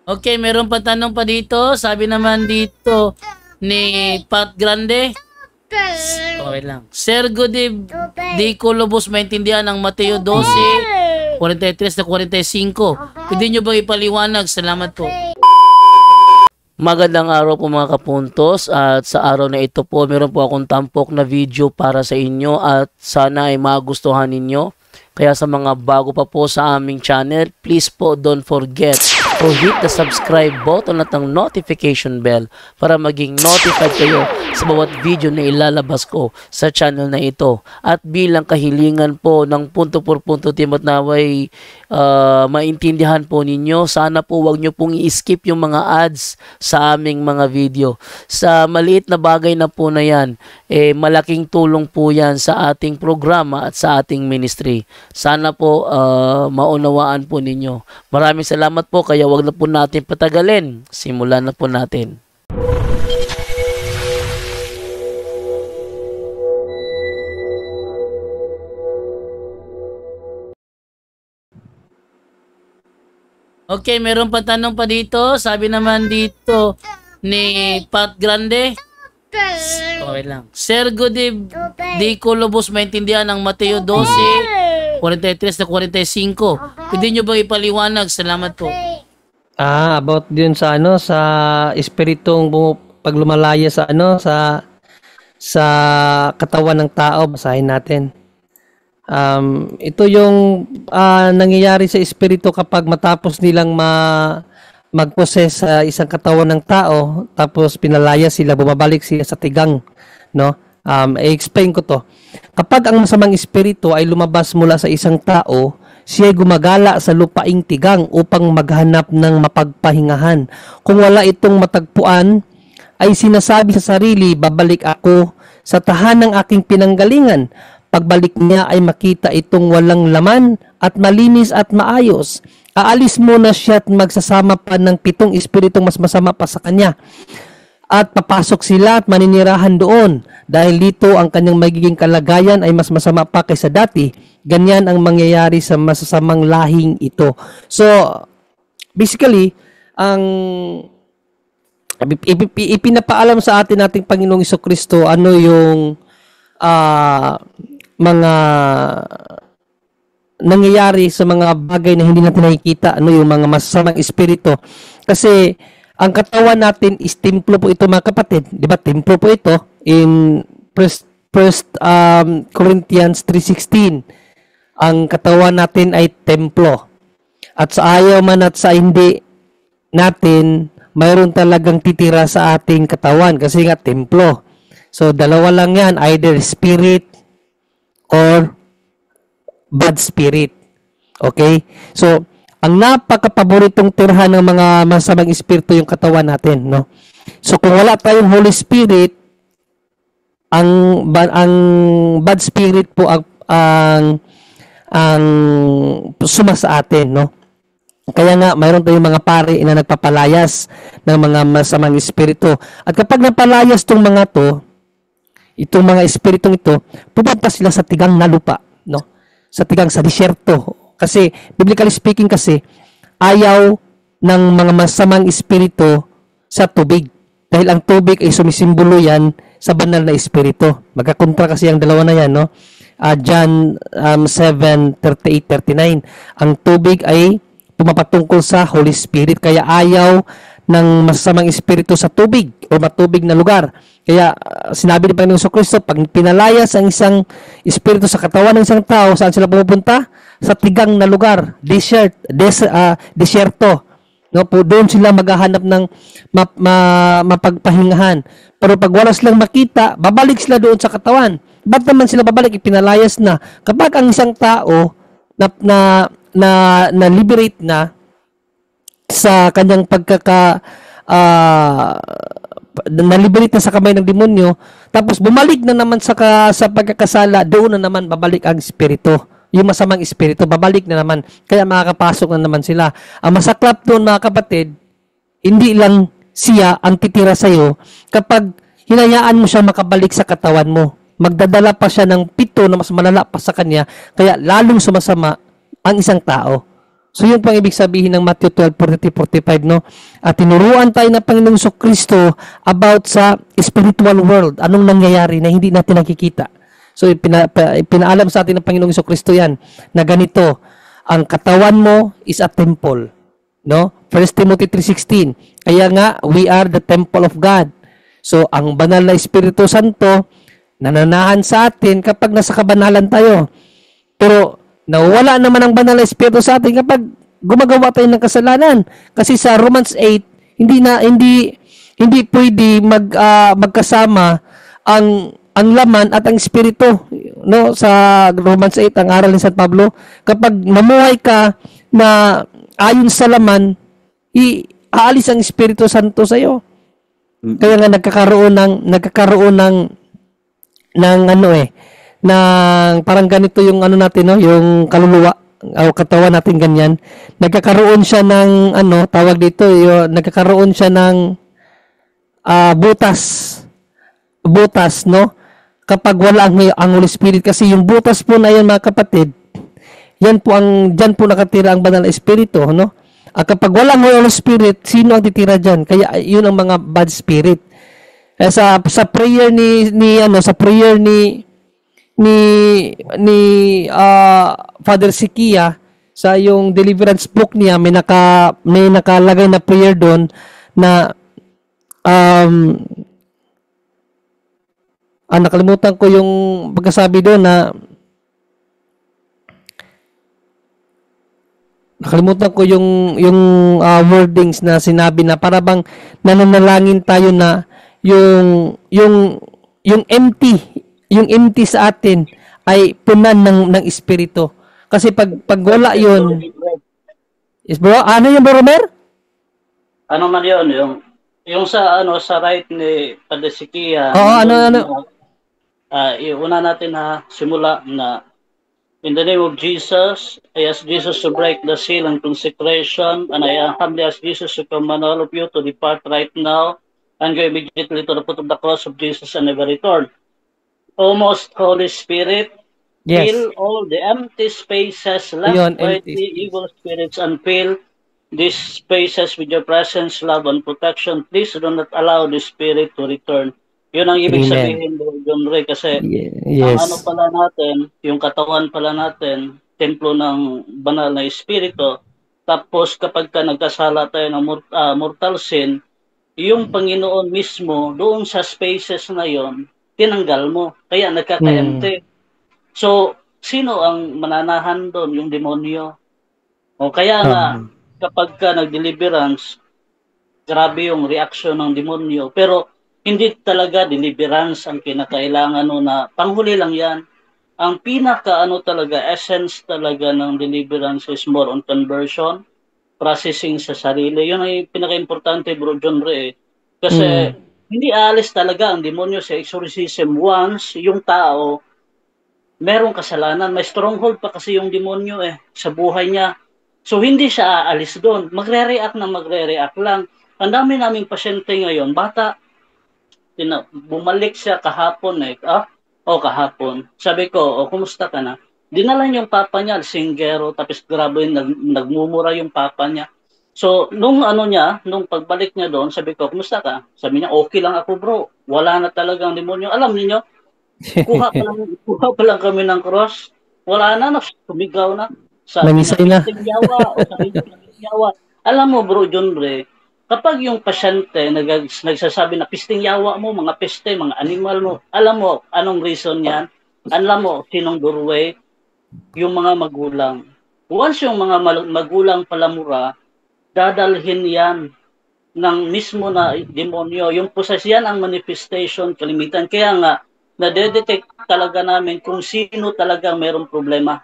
Okay, meron pa tanong pa dito. Sabi naman dito ni Pat Grande. Okay lang. Sergo di ko lubos maintindihan ang Mateo 12, 43 na 45. Pwede nyo ba ipaliwanag? Salamat po. Magandang araw po mga kapuntos, at sa araw na ito po meron po akong tampok na video para sa inyo at sana ay magustuhan ninyo. Kaya sa mga bago pa po sa aming channel, please po don't forget to hit the subscribe button at ang notification bell para maging notified kayo sa bawat video na ilalabas ko sa channel na ito. At bilang kahilingan po ng punto por punto team at naway maintindihan po ninyo, sana po wag nyo pong i-skip yung mga ads sa aming mga video. Sa maliit na bagay na po na yan, malaking tulong po yan sa ating programa at sa ating ministry. Sana po maunawaan po ninyo. Maraming salamat po, kaya wag na po natin patagalin. Simulan na po natin. Okay, meron pa tanong pa dito. Sabi naman dito ni Pat Grande. Okay lang. Sergo di ko lubos maintindihan ang Mateo 12, 43 na 45. Pwede nyo ba ipaliwanag? Salamat po. About dun sa sa espiritong pag lumalaya sa sa katawan ng tao, basahin natin. Ito yung nangyayari sa espiritu kapag matapos nilang mag-possess sa isang katawan ng tao, tapos pinalaya sila, bumabalik sila sa tigang, no? I-explain ko to. Kapag ang masamang espiritu ay lumabas mula sa isang tao, siya ay gumagala sa lupaing tigang upang maghanap ng mapagpahingahan. Kung wala itong matagpuan, ay sinasabi sa sarili, babalik ako sa tahanang aking pinanggalingan. Pagbalik niya ay makita itong walang laman at malinis at maayos. Aalis muna siya at magsasama pa ng 7 espiritong mas masama pa sa kanya. At papasok sila at maninirahan doon. Dahil dito ang kanyang magiging kalagayan ay mas masama pa kaysa dati. Ganyan ang mangyayari sa masasamang lahing ito. So, basically, ang ipinapaalam sa atin nating Panginoong Jesucristo ano yung mga nangyayari sa mga bagay na hindi natin nakikita, ano yung mga masasamang espiritu. Kasi ang katawan natin is templo po ito, mga kapatid. Di ba? Templo po ito in First Corinthians 3:16. Ang katawan natin ay templo. At sa ayaw man at sa hindi natin, mayroon talagang titira sa ating katawan kasi nga templo. So dalawa lang yan, either spirit or bad spirit. Okay? So, ang napaka-paboritong tirhan ng mga masamang espiritu yung katawan natin, no? So, kung wala tayong Holy Spirit, ang bad spirit po ang suma sa atin, no? Kaya nga, mayroon tayong mga pari na nagpapalayas ng mga masamang espiritu. At kapag napalayas tong mga to, itong mga espiritong ito, pupunta sila sa tigang na lupa, no? Sa tigang, sa disyerto. Kasi, biblically speaking kasi, ayaw ng mga masamang espiritu sa tubig. Dahil ang tubig ay sumisimbolo yan sa banal na espiritu. Magkakontra kasi ang dalawa na yan, no? John 7:38-39. Ang tubig ay pumapatungkol sa Holy Spirit. Kaya ayaw ng masamang espiritu sa tubig o matubig na lugar. Kaya sinabi ni Panginoong Jesucristo, pag pinalayas ang isang espiritu sa katawan ng isang tao, saan sila pupunta? Sa tigang na lugar, disyerto. No, po doon sila maghahanap ng mapagpahingahan. Pero pag wala silang makita, babalik sila doon sa katawan. Ba't naman sila babalik? Ipinalayas na. Kapag ang isang tao na liberate na sa kanyang na-liberate na sa kamay ng demonyo, tapos bumalik na naman sa pagkakasala, doon na naman babalik ang espiritu. Yung masamang espiritu, babalik na naman. Kaya makakapasok na naman sila. Ang masaklap doon, mga kapatid, hindi lang siya ang titira sa'yo kapag hinayaan mo siya makabalik sa katawan mo. Magdadala pa siya ng 7 na mas malala pa sa kanya, kaya lalong sumasama ang isang tao. So yun pang ibig sabihin ng Matthew 12:43-45, no? At tinuruan tayo ng Panginoong Kristo about sa spiritual world. Anong nangyayari na hindi natin nakikita. So pinaalam sa atin ng Panginoong Kristo yan na ganito, ang katawan mo is a temple, no? 1 Timothy 3:16. Kaya nga, we are the temple of God. So ang banal na Espiritu Santo nananahan sa atin kapag nasa kabanalan tayo. Pero nawala naman ang banal na Espiritu sa atin kapag gumagawa tayo ng kasalanan. Kasi sa Romans 8, hindi pwede magkasama ang laman at ang espiritu, no? Sa Romans 8 ang aral ni San Pablo, kapag mamuhay ka na ayon sa laman, aalis ang Espiritu Santo sa iyo. Kaya nga nagkakaroon ng ano ng parang ganito yung ano natin, no, yung kaluluwa o katawan natin ganyan. Nagkakaroon siya ng ano, tawag dito, nagkakaroon siya ng butas, no? Kapag wala ang Holy Spirit, kasi yung butas po na yan, mga kapatid, diyan po nakatira ang banal na espiritu, no? Kapag wala ang Holy Spirit, sino ang titira diyan? Kaya yun ang mga bad spirit. Sa prayer sa prayer ni Father Sikia, sa yung deliverance book niya, may nakalagay na prayer doon na nakalimutan ko yung pagkasabi doon na wordings na sinabi na para bang nananalangin tayo na yung empty sa atin ay punan ng espiritu. Kasi pag wala yun, is bro, ano yung bro, Mer? Ano man yun, yung sa right ni Padesikia. Una natin simula na in the name of Jesus, I ask Jesus to break the seal and consecration, and I humbly ask Jesus to command all of you to depart right now and go immediately to the foot of the cross of Jesus and never return. O most Holy Spirit, yes, fill all the empty spaces left by the evil spirits and fill these spaces with your presence, love, and protection. Please do not allow the Spirit to return. Yun ang ibig sabihin, John Ray, kasi ang ano pala natin, yung katawan pala natin, templo ng banal na espiritu. Tapos kapag ka nagkasala tayo ng mortal sin, yung Panginoon mismo, doon sa spaces na yon, tinanggal mo. Kaya nagkaka-empty. So, sino ang mananahan doon? Yung demonyo. O kaya nga, kapag ka nag-deliverance, grabe yung reaction ng demonyo. Pero, hindi talaga deliverance ang kinakailangan na panghuli lang yan. Ang talaga, essence talaga ng deliverance is more on conversion, processing sa sarili. Yun ay pinaka-importante, Bro John Ray. Kasi hindi aalis talaga ang demonyo sa exorcism once yung tao merong kasalanan. May stronghold pa kasi yung demonyo sa buhay niya. So hindi siya aalis doon. Magre-react lang. Ang dami naming pasyente ngayon, bata, bumalik siya kahapon kahapon. Sabi ko, kumusta ka na? Dinala yung papa niya, singgero, tapos grabe nagmumura yung papa niya. So, nung pagbalik niya doon, sabi ko, kumusta ka? Sabi niya, okay lang ako bro. Wala na talagang demonyo. Alam niyo, kuha pa lang kami ng cross. Wala na, tumigaw na. Sabi niya, pisting yawa. Alam mo bro, John Ray, kapag yung pasyente nagsasabi na pisting yawa mo, mga peste, mga animal mo, alam mo anong reason yan? Alam mo sinong doorway? Yung mga magulang. Once yung mga magulang palamura, dadalhin yan ng mismo na demonyo. Yung possess yan ang manifestation, kalimitan. Kaya nga, nadedetect talaga namin kung sino talaga mayroong problema.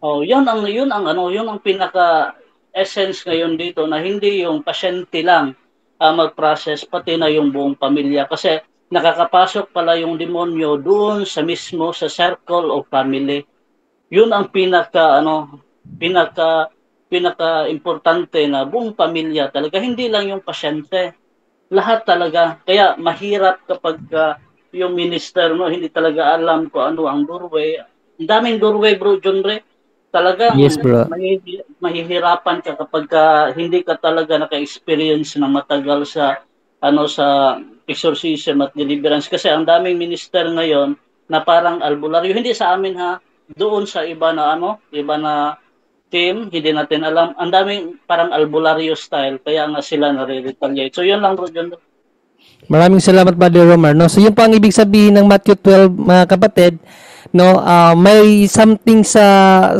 Yun ang pinaka essence ngayon dito, na hindi yung pasyente lang mag-process, pati na yung buong pamilya, kasi nakakapasok pala yung demonyo doon sa mismo sa circle of family. Yun ang pinaka importante, na buong pamilya talaga, hindi lang yung pasyente, lahat talaga. Kaya mahirap kapag yung minister hindi talaga alam kung ano ang doorway. Ang daming doorway, Bro John Ray. Talagang Yes, bro. mahihirapan ka kapag hindi ka talaga naka-experience ng matagal sa sa exorcism at deliverance, kasi ang daming minister ngayon na parang albularyo. Hindi sa amin ha, doon sa iba na iba na team, hindi natin alam. Ang daming parang albularyo style, kaya nga sila nare-retaliate. So yun lang bro, yun. Maraming salamat, Brother Romar. No? So, yun po ang ibig sabihin ng Matthew 12, mga kapatid. No, may something sa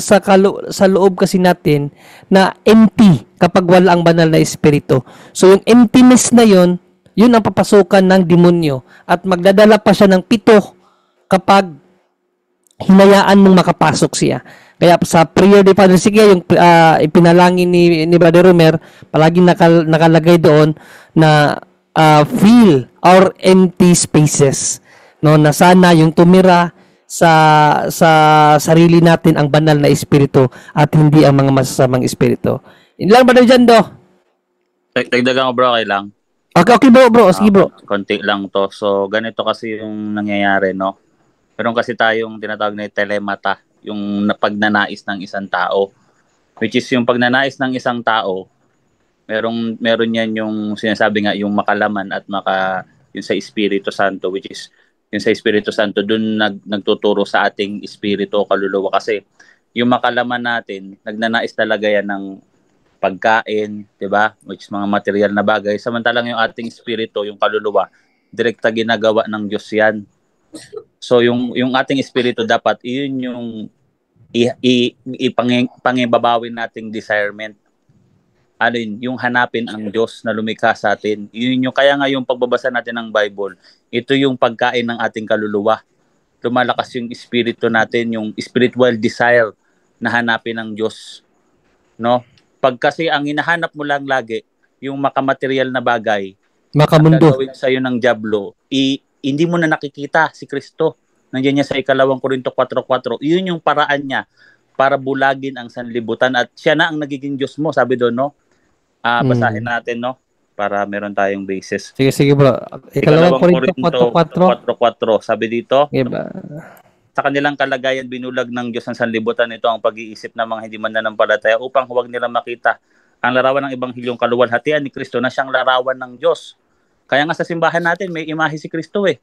loob kasi natin na empty kapag wala ang banal na espiritu. So, yung emptiness na yun ang papasukan ng demonyo. At magdadala pa siya ng 7 kapag hinayaan mong makapasok siya. Kaya sa prayer de Father, sige, yung ipinalangin ni Brother Romer, palaging nakalagay doon na fill our empty spaces, no, na sana yung tumira sa sarili natin ang banal na espiritu at hindi ang mga masasamang espiritu. Ilan ba dyan do? Dagdagan ko bro, okay lang. Okay bro, sige bro. Konti lang to. So ganito kasi yung nangyayari, no. Meron kasi tayong tinatawag na telemata, yung pagnanais ng isang tao, which is yung pagnanais ng isang tao. Meron yan yung sinasabi nga yung makalaman at yung sa Espiritu Santo, which is yung sa Espiritu Santo doon nagtuturo sa ating espiritu o kaluluwa, kasi yung makalaman natin nagnanais talaga yan ng pagkain, 'di ba? Which is mga material na bagay. Samantalang yung ating espiritu, yung kaluluwa, direkta ginagawa ng Diyos yan. So yung ating espiritu dapat iyon yung ipangibabawin nating desirement. Ano yung hanapin ang Diyos na lumikha sa atin. Yun yung kaya nga yung pagbabasa natin ng Bible, ito yung pagkain ng ating kaluluwa. Lumalakas yung espiritu natin, yung spiritual desire na hanapin ng Diyos. No? Pag kasi ang hinahanap mo lang lagi, yung makamaterial na bagay, makamundo, gagawin sa'yo ng dyablo, hindi mo na nakikita si Kristo. Nandiyan niya sa 2 Korinto 4:4. Yun yung paraan niya para bulagin ang sanlibutan at siya na ang nagiging Diyos mo, sabi doon, no? Basahin natin, no? Para meron tayong basis. Sige bro. 2 Korinto 4:4, sabi dito, diba? sa kanilang kalagayan binulag ng Diyos ang sanlibutan, ito ang pag-iisip ng mga hindi mananampalataya upang huwag nilang makita ang larawan ng ebanghilyong kaluwalhatian ni Kristo na siyang larawan ng Diyos. Kaya nga sa simbahan natin may imahe si Kristo eh.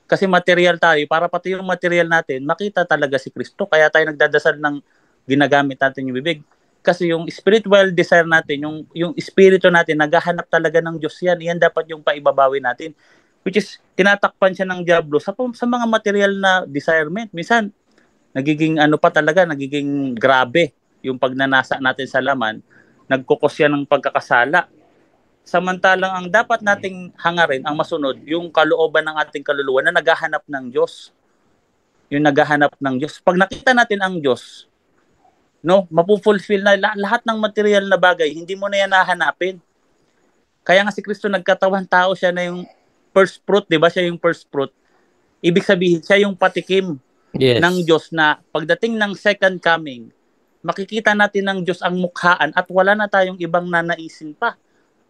Kasi material tayo, para pati yung material natin makita talaga si Kristo. Kaya tayo nagdadasal ng ginagamit natin yung bibig. Kasi yung spiritual desire natin, yung espiritu natin, naghahanap talaga ng Diyos yan. Yan dapat yung paibabawi natin. Which is, tinatakpan siya ng Diablo sa mga material na desirement. Minsan, nagiging nagiging grabe yung pagnanasa natin sa laman. Nagkukos yan ng pagkakasala. Samantalang ang dapat nating hangarin, ang masunod, yung kalooban ng ating kaluluwa na naghahanap ng Diyos. Yung naghahanap ng Diyos. Pag nakita natin ang Diyos, no, mapufulfill na lahat ng material na bagay, hindi mo na yan nahanapin. Kaya nga si Kristo nagkatawan tao, siya na yung first fruit, di ba? Siya yung first fruit. Ibig sabihin, siya yung patikim ng Diyos na pagdating ng second coming, makikita natin ng Diyos ang mukhaan at wala na tayong ibang nanaisin pa.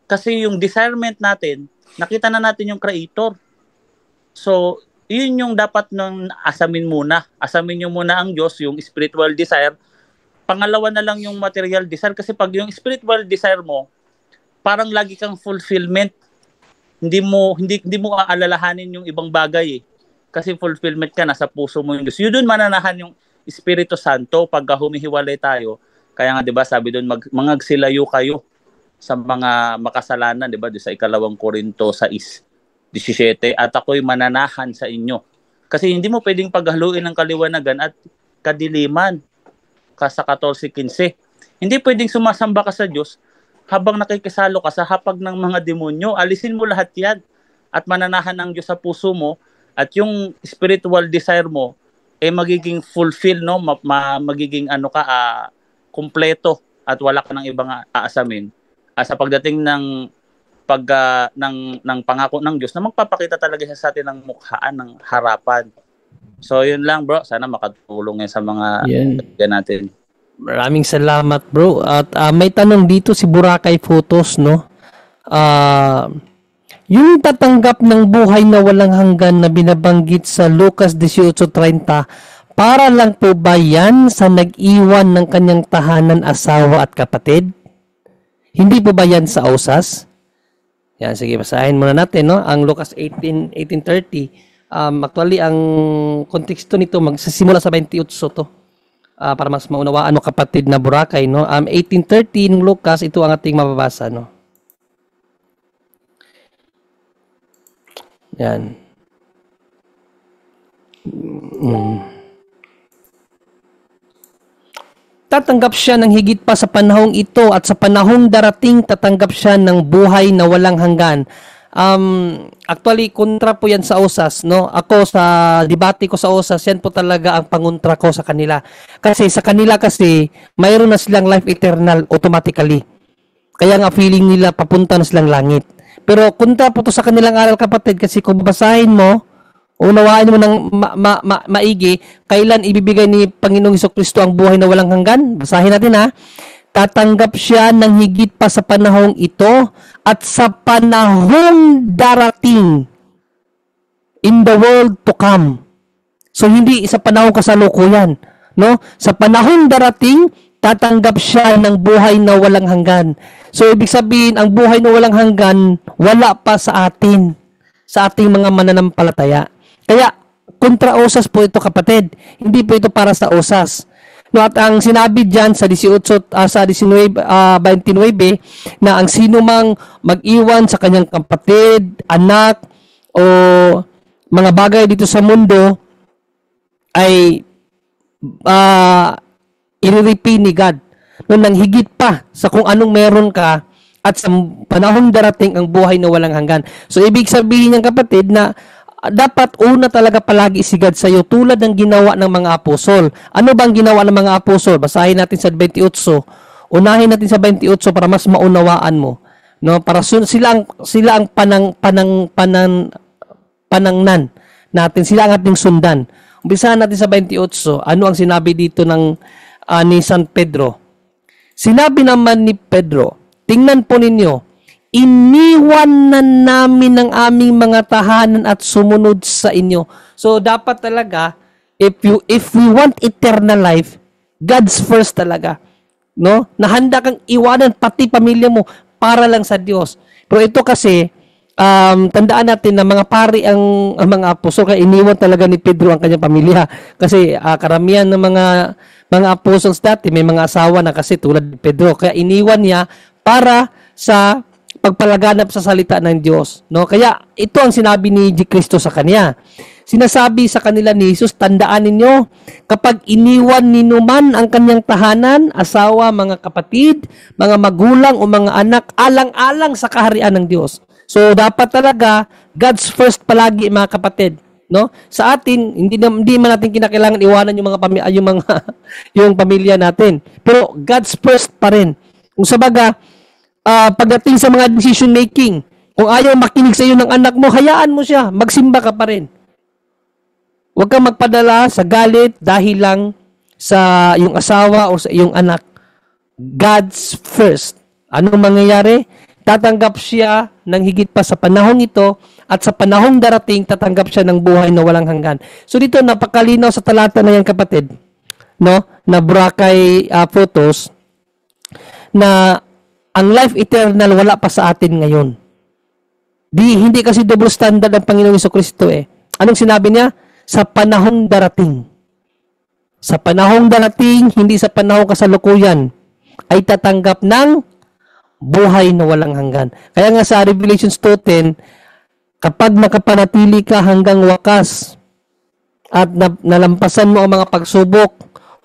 Kasi yung desirement natin, nakita na natin yung Creator. So, yun yung dapat nang asamin muna. Asamin nyo muna ang Diyos, yung spiritual desire. Pangalawa na lang yung material desire. Kasi pag yung spiritual desire mo, parang lagi kang fulfillment. Hindi mo aalalahanin yung ibang bagay eh. Kasi fulfillment ka, nasa puso mo yung Diyos. Yun doon mananahan yung Espiritu Santo pag humihiwalay tayo. Kaya nga 'di ba sabi doon mangagsilayo kayo sa mga makasalanan, 'di ba? Sa 2 Korinto 6:17, at ako'y mananahan sa inyo. Kasi hindi mo pwedeng paghaluin ng kaliwanagan at kadiliman. Sa 14:15. Hindi pwedeng sumasamba ka sa Diyos habang nakikisalo ka sa hapag ng mga demonyo. Alisin mo lahat 'yan at mananahan ang Diyos sa puso mo, at yung spiritual desire mo magiging fulfill, no, magiging kumpleto at wala ka ng ibang aasamin. Sa pagdating ng pangako ng Diyos na magpapakita talaga siya sa atin ng mukhaan, ng harapan. So yun lang bro, sana makatulong yan sa mga natin. Maraming salamat bro. At may tanong dito si Boracay Photos, no? Yung tatanggap ng buhay na walang hanggan na binabanggit sa Lucas 18:30, para lang po ba yan sa nag-iwan ng kanyang tahanan, asawa at kapatid? Hindi po ba yan sa usas? Yan, sige, basahin muna natin, no? Ang Lucas 18:30. Actually, ang konteksto nito, magsisimula sa 28 to. Para mas maunawaan, no, kapatid na Boracay, no? 18:30 ng Lucas, ito ang ating mababasa, no? Yan. Tatanggap siya ng higit pa sa panahong ito at sa panahong darating tatanggap siya ng buhay na walang hanggan. Actually, kontra po yan sa usas, no? Ako sa debate ko sa usas, yan po talaga ang pangontra ko sa kanila. Kasi sa kanila kasi, mayroon na silang life eternal automatically. Kaya nga feeling nila papunta na silang langit. Pero kontra po to sa kanilang aral, kapatid, kasi kung babasahin mo, unawaan mo ng maigi, kailan ibibigay ni Panginoong Jesucristo ang buhay na walang hanggan? Basahin natin, ha. Tatanggap siya ng higit pa sa panahong ito at sa panahong darating in the world to come. So, hindi sa panahong kasalukuyan, no? Sa panahong darating, tatanggap siya ng buhay na walang hanggan. So, ibig sabihin, ang buhay na walang hanggan, wala pa sa atin, sa ating mga mananampalataya. Kaya, kontra usas po ito, kapatid. Hindi po ito para sa usas. No, at ang sinabi diyan sa 18 sa 19 29 na ang sino mang mag-iwan sa kanyang kapatid, anak o mga bagay dito sa mundo ay i-repay ni God. No, nang higit pa sa kung anong meron ka at sa panahong darating ang buhay na walang hanggan. So ibig sabihin ng kapatid na dapat una talaga palagi si God sa iyo tulad ng ginawa ng mga apostol. Ano bang ginawa ng mga apostol? Basahin natin sa 28. Unahin natin sa 28 para mas maunawaan mo. No, para sila ang panangnan natin, sila ang ating sundan. Umpisahan natin sa 28. Ano ang sinabi dito ng ni San Pedro? Sinabi naman ni Pedro, tingnan po ninyo, iniwan na namin ang aming mga tahanan at sumunod sa inyo. So, dapat talaga, if we want eternal life, God's first talaga. No? Nahanda kang iwanan pati pamilya mo para lang sa Diyos. Pero ito kasi, tandaan natin na mga pari ang mga apostol, kaya iniwan talaga ni Pedro ang kanyang pamilya. Kasi karamihan ng mga apostles dati, may mga asawa na kasi tulad ni Pedro. Kaya iniwan niya para sa pagpalaganap sa salita ng Diyos. No? Kaya ito ang sinabi ni Kristo sa kanya. Sinasabi sa kanila ni Jesus, tandaan ninyo, kapag iniwan ninuman ang kanyang tahanan, asawa, mga kapatid, mga magulang o mga anak, alang-alang sa kaharian ng Diyos. So dapat talaga God's first palagi, mga kapatid. No? Sa atin, hindi man natin kinakailangan iwanan yung yung pamilya natin. Pero God's first pa rin. Kung sabaga, pagdating sa mga decision making, kung ayaw makinig sa iyo ng anak mo, hayaan mo siya, magsimba ka pa rin. Huwag kang magpadala sa galit dahil lang sa iyong asawa o sa iyong anak. God's first. Anong mangyayari? Tatanggap siya ng higit pa sa panahong ito at sa panahong darating, tatanggap siya ng buhay na walang hanggan. So dito, napakalinaw sa talata na yan, kapatid, no? Na Boracay photos, na ang life eternal wala pa sa atin ngayon. Hindi kasi double standard ang Panginoong Jesucristo eh. Anong sinabi niya? Sa panahong darating. Sa panahong darating, hindi sa panahong kasalukuyan, ay tatanggap ng buhay na walang hanggan. Kaya nga sa Revelations 2:10, kapag nakapanatili ka hanggang wakas at nalampasan mo ang mga pagsubok,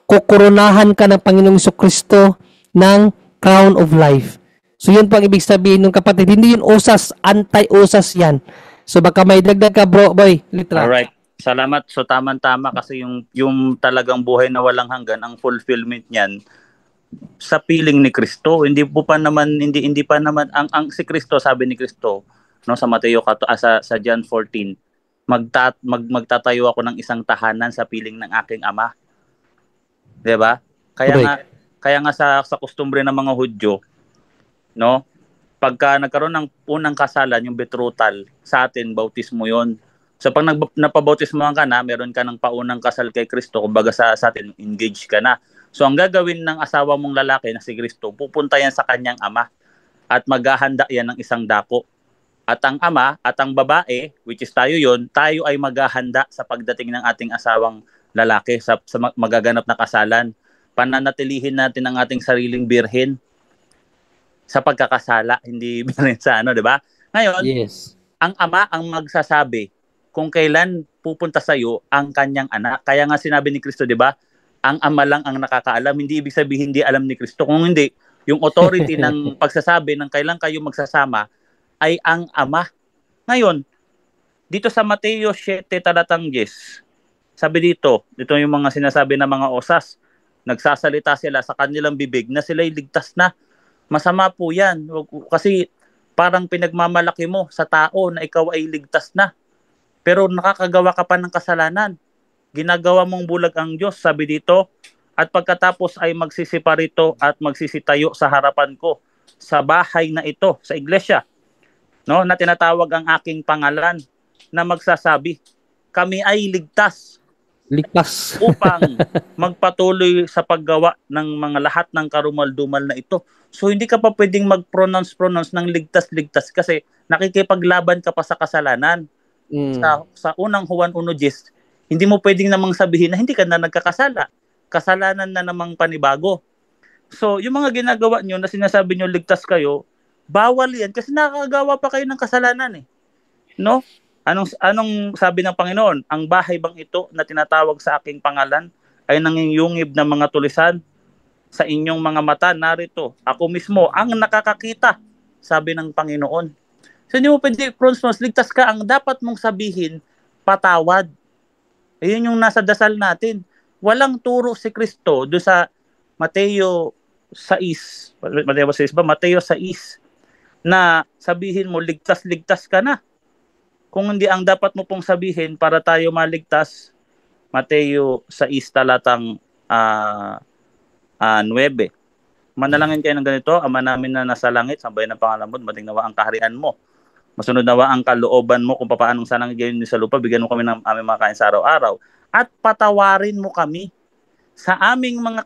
kukuronahan ka ng Panginoong Jesucristo ng crown of life. So yun po ang ibig sabihin ng kapatid. Hindi yun usas, anti-usas yan. So baka may dagdag ka, bro, boy. Literal. Alright. Salamat. So tama-tama kasi yung talagang buhay na walang hanggan, ang fulfillment niyan sa piling ni Kristo. Hindi pa naman ang si Kristo, sabi ni Kristo, no, sa Mateo sa John 14, magtatayo ako ng isang tahanan sa piling ng aking Ama. 'Di ba? Kaya nga sa kustumbre ng mga Hudyo, no? Pagka nagkaroon ng unang kasalan, yung betrothal, sa atin bautismo 'yon. So pag napabautismohan ka na, meron ka ng paunang kasal kay Kristo, kumbaga sa atin, engaged ka na. So ang gagawin ng asawa mong lalaki na si Kristo, pupunta yan sa kanyang ama at maghahanda yan ng isang dako. At ang ama at ang babae, which is tayo yon, tayo ay maghahanda sa pagdating ng ating asawang lalaki sa magaganap na kasalan. Pananatilihin natin ang ating sariling birhen sa pagkakasala, hindi birhen sa di ba? Ngayon, Yes. ang ama ang magsasabi kung kailan pupunta sa iyo ang kanyang anak. Kaya nga sinabi ni Kristo, di ba? Ang ama lang ang nakakaalam, hindi ibig sabihin hindi alam ni Kristo. Kung hindi, yung authority ng pagsasabi ng kailan kayo magsasama ay ang ama. Ngayon, dito sa Mateo 7 talatang 10, sabi dito yung mga sinasabi ng mga osas, nagsasalita sila sa kanilang bibig na sila'y ligtas na. Masama po yan. Kasi parang pinagmamalaki mo sa tao na ikaw ay ligtas na. Pero nakakagawa ka pa ng kasalanan. Ginagawa mong bulag ang Diyos, sabi dito. At pagkatapos ay magsisiparito at magsisitayo sa harapan ko sa bahay na ito, sa iglesia, no, na tinatawag ang aking pangalan, na magsasabi, kami ay ligtas upang magpatuloy sa paggawa ng mga lahat ng karumal-dumal na ito. So hindi ka pa pwedeng mag-pronounce ng ligtas-ligtas kasi nakikipaglaban ka pa sa kasalanan. Sa unang Juan 1:10, hindi mo pwedeng namang sabihin na hindi ka na nagkakasala. Kasalanan na namang panibago. So yung mga ginagawa nyo na sinasabi nyo ligtas kayo, bawal yan kasi nakakagawa pa kayo ng kasalanan eh. No? Anong sabi ng Panginoon? Ang bahay bang ito na tinatawag sa aking pangalan ay nangyuyungib ng mga tulisan sa inyong mga mata? Narito, ako mismo ang nakakakita, sabi ng Panginoon. So hindi mo pwede, ligtas ka. Ang dapat mong sabihin, patawad. Ayun yung nasa dasal natin. Walang turo si Kristo doon sa Mateo 6. Mateo 6 na sabihin mo, ligtas ka na. Kung hindi, ang dapat mo pong sabihin para tayo maligtas, Mateo 6 talatang 9. Manalangin kayo ng ganito, Ama namin na nasa langit, sambayan ang pangalan mo, dumating nawa ang kaharian mo. Masunod nawa ang kalooban mo kung paano sa langit gayon sa lupa, bigyan mo kami ng aming mga kain sa araw-araw. At patawarin mo kami sa aming mga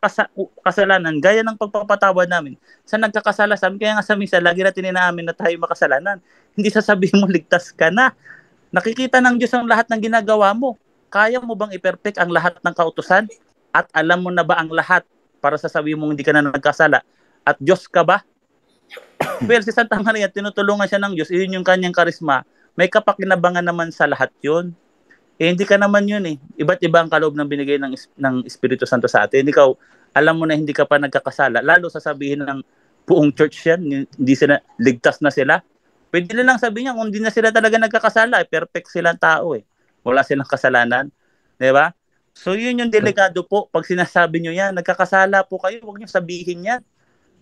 kasalanan, gaya ng pagpapatawad namin sa nagkakasala sa amin. Kaya nga sa misa, lagi natin inaamin na tayo makasalanan. Hindi sasabihin mo, ligtas ka na. Nakikita ng Diyos ang lahat ng ginagawa mo. Kaya mo bang i-perfect ang lahat ng kautusan? At alam mo na ba ang lahat para sasabihin mo hindi ka na nagkasala? At Diyos ka ba? Well, si Santa Maria, tinutulungan siya ng Diyos. Iyon yung kanyang karisma. May kapakinabangan naman sa lahat yun. Hindi ka naman yun eh. Iba't iba ang kaloob ng binigay ng Espiritu Santo sa atin. Ikaw, alam mo na hindi ka pa nagkakasala. Lalo sasabihin ng buong church yan, hindi sila, ligtas na sila. Pwede lang sabihin niya, kung hindi na sila talaga nagkakasala, perfect silang tao eh. Wala silang kasalanan. Diba? So yun yung delikado po. Pag sinasabi nyo yan, nagkakasala po kayo, huwag nyo sabihin yan.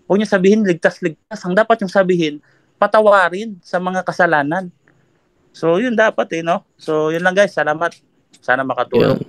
Huwag nyo sabihin ligtas-ligtas. Ang dapat yung sabihin, patawarin sa mga kasalanan. So, yun dapat no? So, yun lang guys. Salamat. Sana makatulong.